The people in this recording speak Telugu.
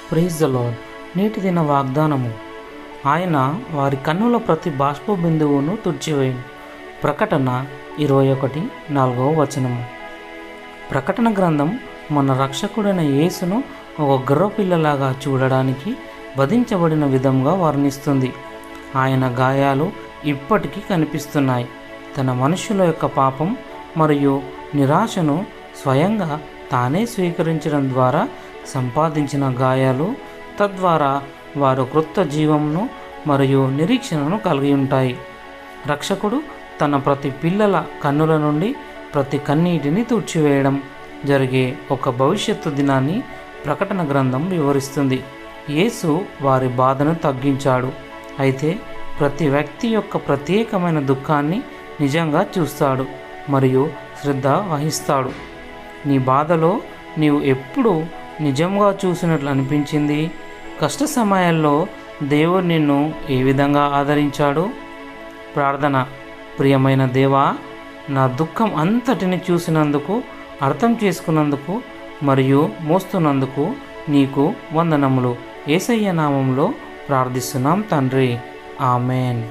Praise the lord. నేటి దిన వాగ్దానము. ఆయన వారి కన్నుల ప్రతి బాష్ప బిందువును తుడిచివేయును. ప్రకటన 21:4. ప్రకటన గ్రంథం మన రక్షకుడైన యేసును ఒక గొర్రెపిల్లలాగా చూడడానికి వధించబడిన విధంగా వర్ణిస్తుంది. ఆయన గాయాలు ఇప్పటికీ కనిపిస్తున్నాయి. తన మనుషుల యొక్క పాపం మరియు నిరాశను స్వయంగా తానే స్వీకరించడం ద్వారా సంపాదించిన గాయాలు, తద్వారా వారు క్రొత్త జీవంను మరియు నిరీక్షణను కలిగి ఉంటాయి. రక్షకుడు తన ప్రతి పిల్లల కన్నుల నుండి ప్రతి కన్నీటిని తుడిచివేయడం జరిగే ఒక భవిష్యత్తు దినాన్ని ప్రకటన గ్రంథం వివరిస్తుంది. యేసు వారి బాధను తగ్గించాడు, అయితే ప్రతి వ్యక్తి యొక్క ప్రత్యేకమైన దుఃఖాన్ని నిజంగా చూస్తాడు మరియు శ్రద్ధ వహిస్తాడు. నీ బాధలో నీవు ఎప్పుడు నిజంగా చూసినట్లు అనిపించింది? కష్ట సమయాల్లో దేవుడు నిన్ను ఏ విధంగా ఆదరించాడు? ప్రార్థన. ప్రియమైన దేవా, నా దుఃఖం అంతటిని చూసినందుకు, అర్థం చేసుకున్నందుకు మరియు మోస్తున్నందుకు నీకు వందనములు. యేసయ్య నామములో ప్రార్థిస్తున్నాం తండ్రి. ఆమెన్.